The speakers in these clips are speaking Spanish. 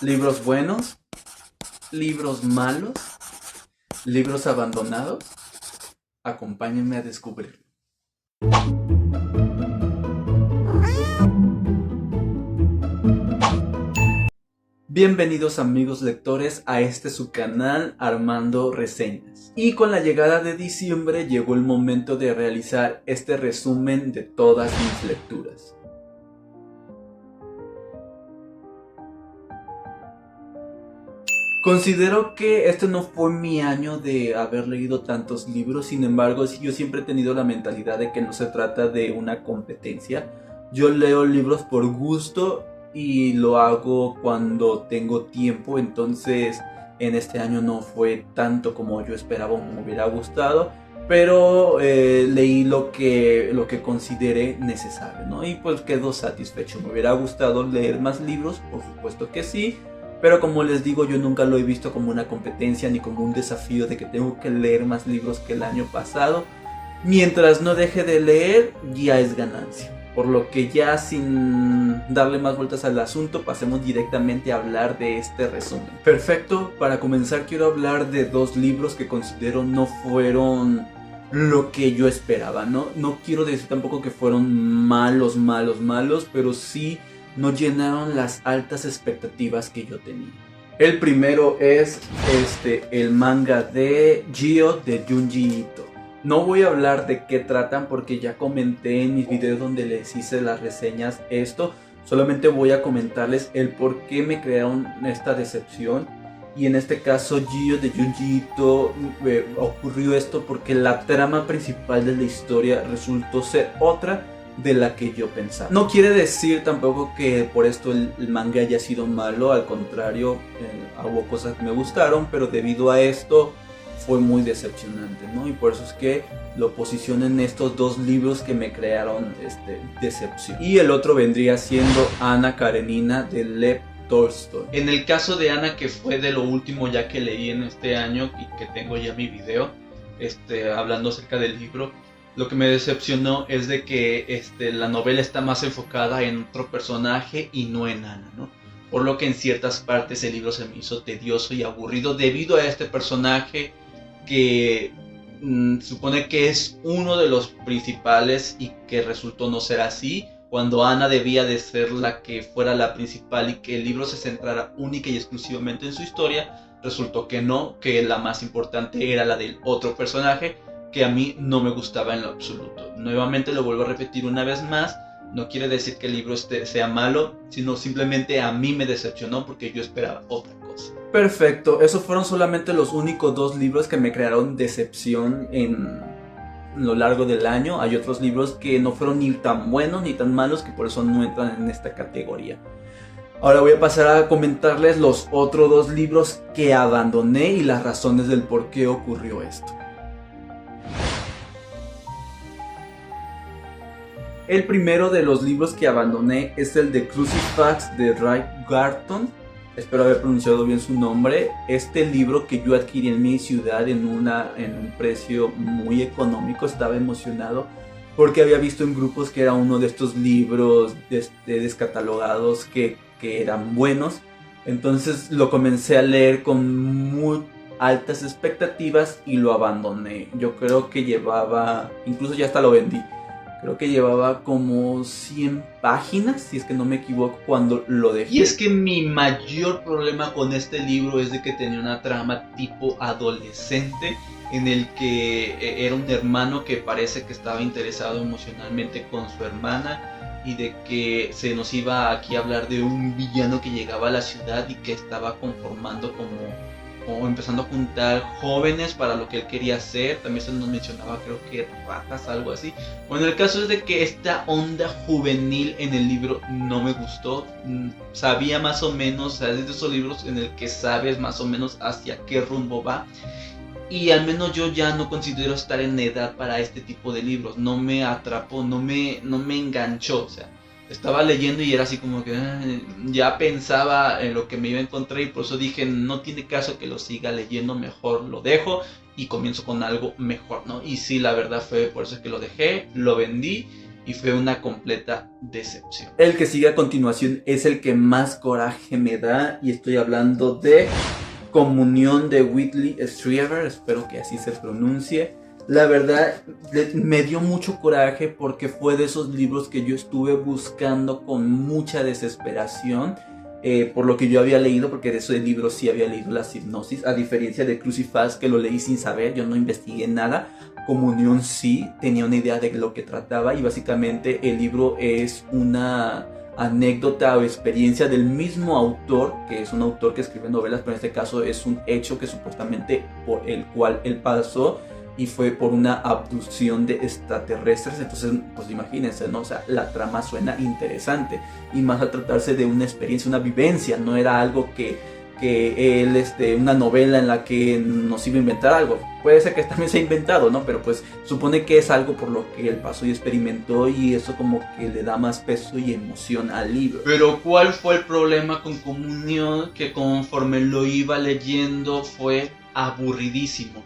Libros buenos, libros malos, libros abandonados. Acompáñenme a descubrirlo. Bienvenidos amigos lectores a este su canal Armando Reseñas. Y con la llegada de diciembre llegó el momento de realizar este resumen de todas mis lecturas. Considero que este no fue mi año de haber leído tantos libros, sin embargo, yo siempre he tenido la mentalidad de que no se trata de una competencia. Yo leo libros por gusto y lo hago cuando tengo tiempo, entonces en este año no fue tanto como yo esperaba o me hubiera gustado, pero leí lo que consideré necesario, ¿no? Y pues quedo satisfecho. ¿Me hubiera gustado leer más libros? Por supuesto que sí. Pero como les digo, yo nunca lo he visto como una competencia ni como un desafío de que tengo que leer más libros que el año pasado. Mientras no deje de leer, ya es ganancia. Por lo que ya sin darle más vueltas al asunto, pasemos directamente a hablar de este resumen. Perfecto, para comenzar quiero hablar de dos libros que considero no fueron lo que yo esperaba. No quiero decir tampoco que fueron malos, pero sí no llenaron las altas expectativas que yo tenía. El primero es el manga de Gyo de Junji Ito. No voy a hablar de qué tratan porque ya comenté en mis videos donde les hice las reseñas esto. Solamente voy a comentarles el por qué me crearon esta decepción. Y en este caso Gyo de Junji Ito ocurrió esto porque la trama principal de la historia resultó ser otra de la que yo pensaba. No quiere decir tampoco que por esto el manga haya sido malo, al contrario, hubo cosas que me gustaron, pero debido a esto fue muy decepcionante, ¿no? Y por eso es que lo posiciono en estos dos libros que me crearon decepción. Y el otro vendría siendo Anna Karenina de Lev Tolstoy. En el caso de Anna, que fue de lo último ya que leí en este año y que tengo ya mi video hablando acerca del libro, lo que me decepcionó es de que la novela está más enfocada en otro personaje y no en Anna, ¿no? Por lo que en ciertas partes el libro se me hizo tedioso y aburrido debido a este personaje que supone que es uno de los principales y que resultó no ser así, cuando Anna debía de ser la que fuera la principal y que el libro se centrara única y exclusivamente en su historia. Resultó que no, que la más importante era la del otro personaje, que a mí no me gustaba en lo absoluto. Nuevamente lo vuelvo a repetir una vez más, no quiere decir que el libro sea malo, sino simplemente a mí me decepcionó porque yo esperaba otra cosa. Perfecto, esos fueron solamente los únicos dos libros que me crearon decepción en lo largo del año. Hay otros libros que no fueron ni tan buenos ni tan malos, que por eso no entran en esta categoría. Ahora voy a pasar a comentarles los otros dos libros que abandoné y las razones del por qué ocurrió esto. El primero de los libros que abandoné es el de Crucifix de Ray Garton. Espero haber pronunciado bien su nombre. Este libro que yo adquirí en mi ciudad en un precio muy económico. Estaba emocionado porque había visto en grupos que era uno de estos libros descatalogados que eran buenos. Entonces lo comencé a leer con muy altas expectativas y lo abandoné. Yo creo que llevaba, incluso ya hasta lo vendí. Creo que llevaba como 100 páginas, si es que no me equivoco, cuando lo dejé. Y es que mi mayor problema con este libro es de que tenía una trama tipo adolescente, en el que era un hermano que parece que estaba interesado emocionalmente con su hermana, y de que se nos iba aquí a hablar de un villano que llegaba a la ciudad y que estaba conformando o empezando a juntar jóvenes para lo que él quería hacer. También se nos mencionaba, creo que ratas, algo así. Bueno, el caso es de que esta onda juvenil en el libro no me gustó. Sabía más o menos, es de esos libros en el que sabes más o menos hacia qué rumbo va. Y al menos yo ya no considero estar en edad para este tipo de libros. No me atrapó, no me enganchó, o sea. Estaba leyendo y era así como que ya pensaba en lo que me iba a encontrar, y por eso dije, no tiene caso que lo siga leyendo, mejor lo dejo y comienzo con algo mejor, ¿no? Y sí, la verdad fue por eso que lo dejé, lo vendí y fue una completa decepción. El que sigue a continuación es el que más coraje me da, y estoy hablando de Comunión de Whitley Strieber, espero que así se pronuncie. La verdad me dio mucho coraje porque fue de esos libros que yo estuve buscando con mucha desesperación, por lo que yo había leído, porque de ese libro sí había leído la sinopsis, a diferencia de Crucifix, que lo leí sin saber, yo no investigué nada. Comunión sí tenía una idea de lo que trataba, y básicamente el libro es una anécdota o experiencia del mismo autor, que es un autor que escribe novelas, pero en este caso es un hecho que supuestamente por el cual él pasó, y fue por una abducción de extraterrestres. Entonces, pues imagínense, ¿no? O sea, la trama suena interesante, y más al tratarse de una experiencia, una vivencia, no era algo que él, una novela en la que nos iba a inventar algo. Puede ser que también se ha inventado, ¿no? Pero pues supone que es algo por lo que él pasó y experimentó, y eso como que le da más peso y emoción al libro. Pero ¿cuál fue el problema con Comunión? Que conforme lo iba leyendo fue aburridísimo.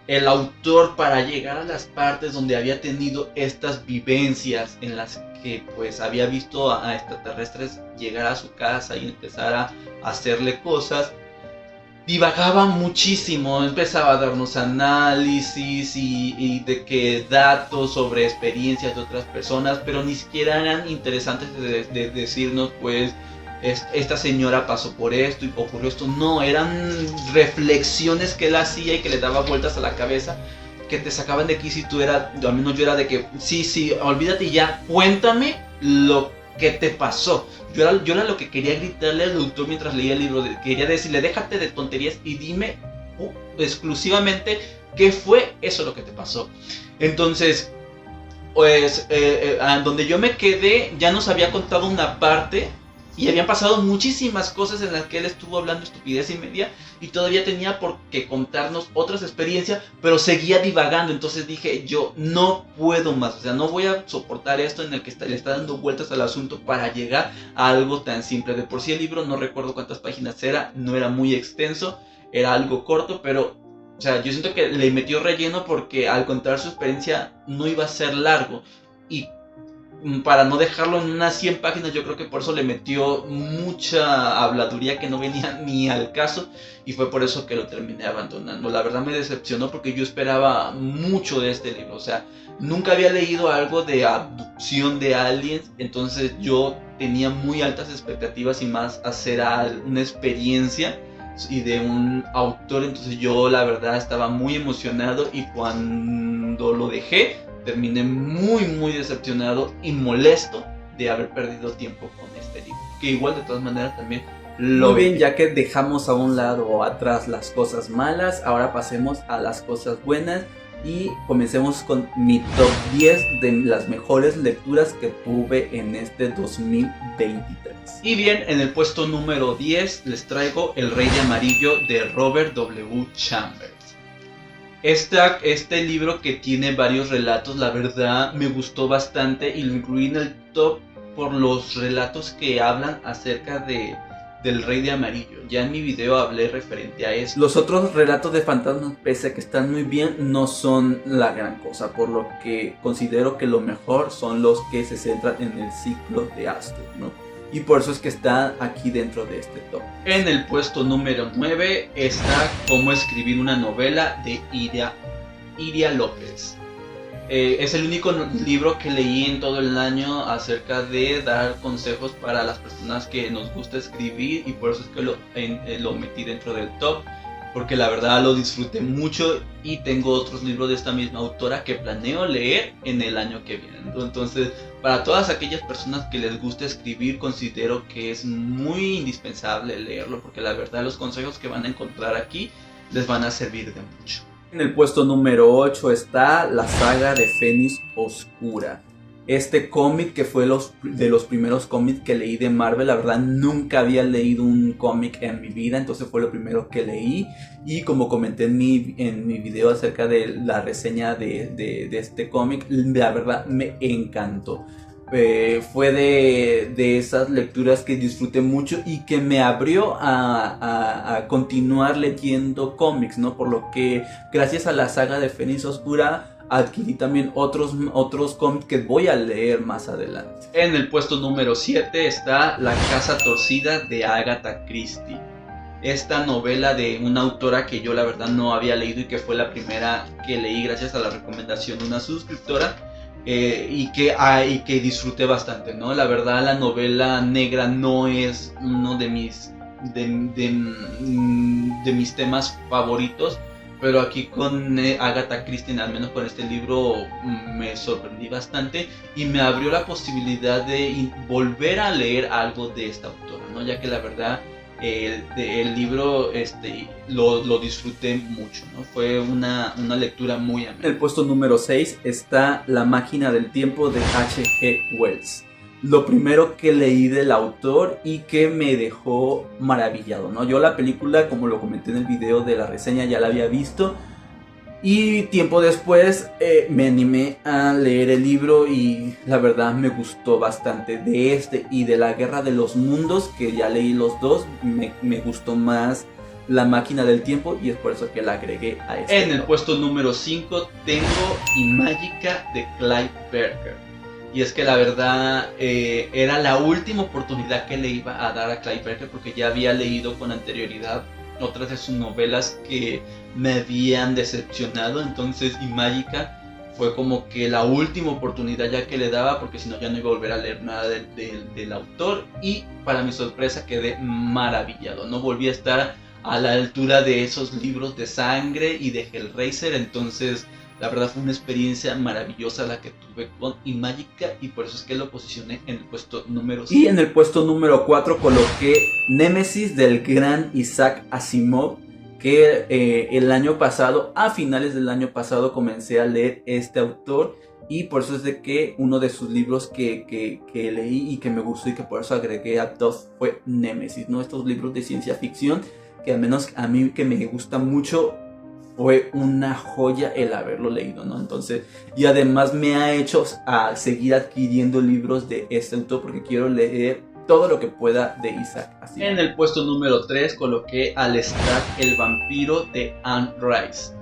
El autor, para llegar a las partes donde había tenido estas vivencias en las que pues había visto a extraterrestres llegar a su casa y empezar a hacerle cosas, divagaba muchísimo, empezaba a darnos análisis y de que datos sobre experiencias de otras personas, pero ni siquiera eran interesantes de decirnos pues esta señora pasó por esto y ocurrió esto. No, eran reflexiones que él hacía y que le daba vueltas a la cabeza, que te sacaban de aquí. Si tú eras, al menos yo era de que sí, olvídate ya, cuéntame lo que te pasó. Yo era lo que quería gritarle al autor mientras leía el libro. Quería decirle, déjate de tonterías y dime exclusivamente qué fue eso lo que te pasó. Entonces, pues, donde yo me quedé, ya nos había contado una parte y habían pasado muchísimas cosas en las que él estuvo hablando estupidez y media, y todavía tenía por qué contarnos otras experiencias, pero seguía divagando. Entonces dije, yo no puedo más, o sea, no voy a soportar esto en el que le está dando vueltas al asunto para llegar a algo tan simple. De por sí el libro, no recuerdo cuántas páginas era, no era muy extenso, era algo corto, pero o sea, yo siento que le metió relleno porque al contar su experiencia no iba a ser largo, y para no dejarlo en unas 100 páginas, yo creo que por eso le metió mucha habladuría que no venía ni al caso, y fue por eso que lo terminé abandonando. La verdad me decepcionó porque yo esperaba mucho de este libro, o sea, nunca había leído algo de abducción de aliens, entonces yo tenía muy altas expectativas y más hacer una experiencia y de un autor. Entonces yo la verdad estaba muy emocionado, y cuando lo dejé terminé muy decepcionado y molesto de haber perdido tiempo con este libro, que igual de todas maneras también lo muy bien. Ya que dejamos a un lado o atrás las cosas malas, ahora pasemos a las cosas buenas y comencemos con mi top 10 de las mejores lecturas que tuve en este 2023. Y bien, en el puesto número 10 les traigo El Rey de Amarillo de Robert W. Chambers. Este libro, que tiene varios relatos, la verdad me gustó bastante y lo incluí en el top por los relatos que hablan acerca del Rey de Amarillo. Ya en mi video hablé referente a eso. Los otros relatos de fantasmas, pese a que están muy bien, no son la gran cosa, por lo que considero que lo mejor son los que se centran en el ciclo de Astor, ¿no? Y por eso es que está aquí dentro de este top. En el puesto número 9 está Cómo escribir una novela de Iria López. Es el único libro que leí en todo el año acerca de dar consejos para las personas que nos gusta escribir, y por eso es que lo metí dentro del top, porque la verdad lo disfruté mucho, y tengo otros libros de esta misma autora que planeo leer en el año que viene. Entonces, para todas aquellas personas que les gusta escribir, considero que es muy indispensable leerlo, porque la verdad los consejos que van a encontrar aquí les van a servir de mucho. En el puesto número 8 está la saga de Fénix Oscura. Este cómic, que fue de los primeros cómics que leí de Marvel. La verdad nunca había leído un cómic en mi vida, entonces fue lo primero que leí. Y como comenté en mi video acerca de la reseña de este cómic, la verdad me encantó. Fue de esas lecturas que disfruté mucho y que me abrió a continuar leyendo cómics, ¿no? Por lo que gracias a la saga de Fénix Oscura adquirí también otros cómics que voy a leer más adelante. En el puesto número 7 está La Casa Torcida de Agatha Christie. Esta novela de una autora que yo la verdad no había leído y que fue la primera que leí gracias a la recomendación de una suscriptora, y que disfruté bastante, ¿no? La verdad, la novela negra no es uno de mis temas favoritos, pero aquí con Agatha Christie, al menos con este libro, me sorprendí bastante y me abrió la posibilidad de volver a leer algo de esta autora, ¿no? Ya que la verdad el libro lo disfruté mucho, ¿no? Fue una lectura muy amena. En el puesto número 6 está La Máquina del Tiempo de H.G. Wells. Lo primero que leí del autor y que me dejó maravillado, ¿no? Yo la película, como lo comenté en el video de la reseña, ya la había visto. Y tiempo después me animé a leer el libro y la verdad me gustó bastante. De este y de La Guerra de los Mundos, que ya leí los dos, me gustó más La Máquina del Tiempo y es por eso que la agregué a este. En el puesto número 5 tengo Imágica de Clive Barker. Y es que la verdad era la última oportunidad que le iba a dar a Clive Barker, porque ya había leído con anterioridad otras de sus novelas que me habían decepcionado. Entonces Imágica fue como que la última oportunidad ya que le daba, porque si no ya no iba a volver a leer nada del autor. Y para mi sorpresa quedé maravillado, no volví a estar a la altura de esos libros de sangre y de Hellraiser. Entonces la verdad fue una experiencia maravillosa la que tuve con Imágica y por eso es que lo posicioné en el puesto número 5. Y en el puesto número 4 coloqué Némesis del gran Isaac Asimov, que el año pasado, a finales del año pasado, comencé a leer este autor y por eso es de que uno de sus libros que leí y que me gustó y que por eso agregué a todos fue Némesis, ¿no? Estos libros de ciencia ficción que al menos a mí que me gusta mucho, fue una joya el haberlo leído, ¿no? Entonces, y además me ha hecho a seguir adquiriendo libros de este autor porque quiero leer todo lo que pueda de Isaac Asimov. En el puesto número 3 coloqué a Lestat el vampiro de Anne Rice.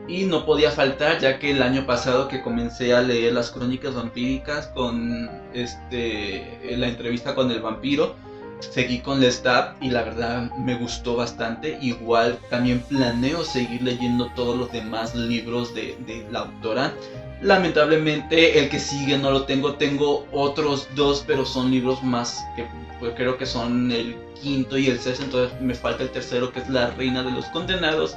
Y no podía faltar, ya que el año pasado que comencé a leer las crónicas vampíricas con la entrevista con el vampiro, seguí con Lestat y la verdad me gustó bastante. Igual también planeo seguir leyendo todos los demás libros de la autora. Lamentablemente el que sigue no lo tengo otros dos, pero son libros más que pues, creo que son el quinto y el sexto, entonces me falta el tercero, que es La Reina de los Condenados.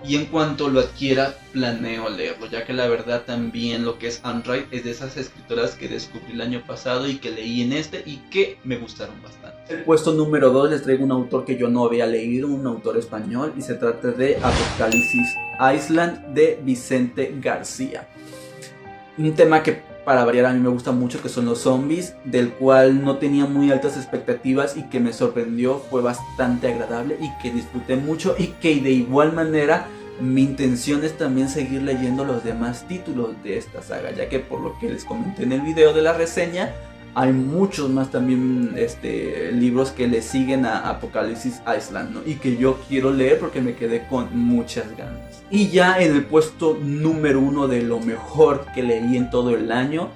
Y en cuanto lo adquiera planeo leerlo, ya que la verdad también lo que es Anne Rice es de esas escritoras que descubrí el año pasado y que leí en y que me gustaron bastante. El puesto número 2 les traigo un autor que yo no había leído, un autor español, y se trata de Apocalipsis Island de Vicente García. Un tema que para variar a mí me gusta mucho, que son los zombies, del cual no tenía muy altas expectativas y que me sorprendió, fue bastante agradable y que disfruté mucho, y que de igual manera mi intención es también seguir leyendo los demás títulos de esta saga, ya que por lo que les comenté en el video de la reseña, hay muchos más también libros que le siguen a Apocalipsis Island, ¿no? Y que yo quiero leer porque me quedé con muchas ganas. Y ya en el puesto número 1 de lo mejor que leí en todo el año,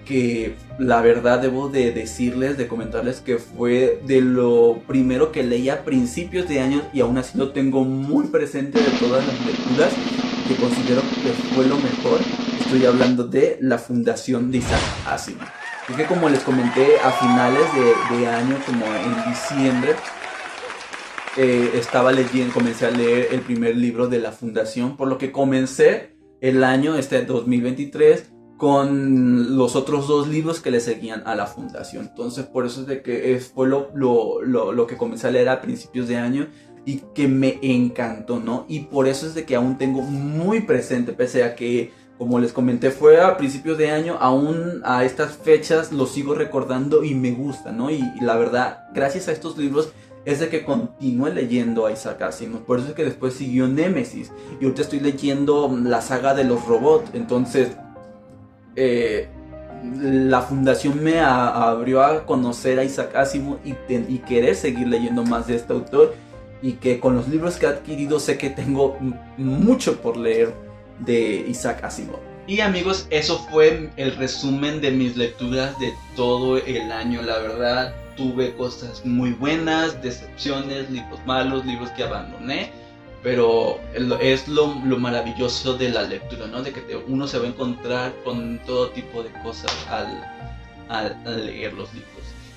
que la verdad debo de decirles, de comentarles que fue de lo primero que leí a principios de año y aún así lo tengo muy presente de todas las lecturas, que considero que fue lo mejor. Estoy hablando de La Fundación de Isaac Asimov. Es que como les comenté a finales de año, como en diciembre, comencé a leer el primer libro de La Fundación, por lo que comencé el año 2023 con los otros dos libros que le seguían a La Fundación. Entonces por eso es de que fue lo que comencé a leer a principios de año y que me encantó, ¿no? Y por eso es de que aún tengo muy presente, pese a que, como les comenté, fue a principios de año, aún a estas fechas lo sigo recordando y me gusta, ¿no? Y la verdad, gracias a estos libros es de que continúe leyendo a Isaac Asimov. Por eso es que después siguió Némesis y ahorita estoy leyendo la saga de los robots. Entonces La Fundación me abrió a conocer a Isaac Asimov y querer seguir leyendo más de este autor, y que con los libros que he adquirido sé que tengo mucho por leer de Isaac Asimov. Y amigos, eso fue el resumen de mis lecturas de todo el año. La verdad, tuve cosas muy buenas, decepciones, libros malos, libros que abandoné. Pero es lo maravilloso de la lectura, ¿no? De que uno se va a encontrar con todo tipo de cosas al leer los libros.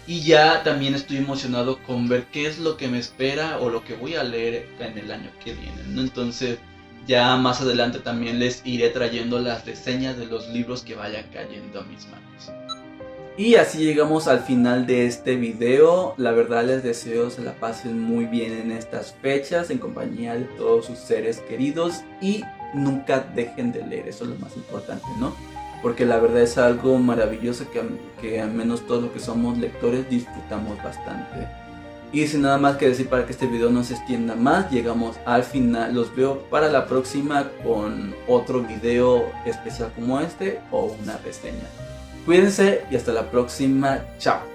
Y ya también estoy emocionado con ver qué es lo que me espera o lo que voy a leer en el año que viene, ¿no? Entonces ya más adelante también les iré trayendo las reseñas de los libros que vayan cayendo a mis manos. Y así llegamos al final de este video. La verdad les deseo se la pasen muy bien en estas fechas, en compañía de todos sus seres queridos, y nunca dejen de leer, eso es lo más importante, ¿no? Porque la verdad es algo maravilloso que al menos todos los que somos lectores disfrutamos bastante. Y sin nada más que decir, para que este video no se extienda más, llegamos al final. Los veo para la próxima con otro video especial como este o una reseña. Cuídense y hasta la próxima. Chao.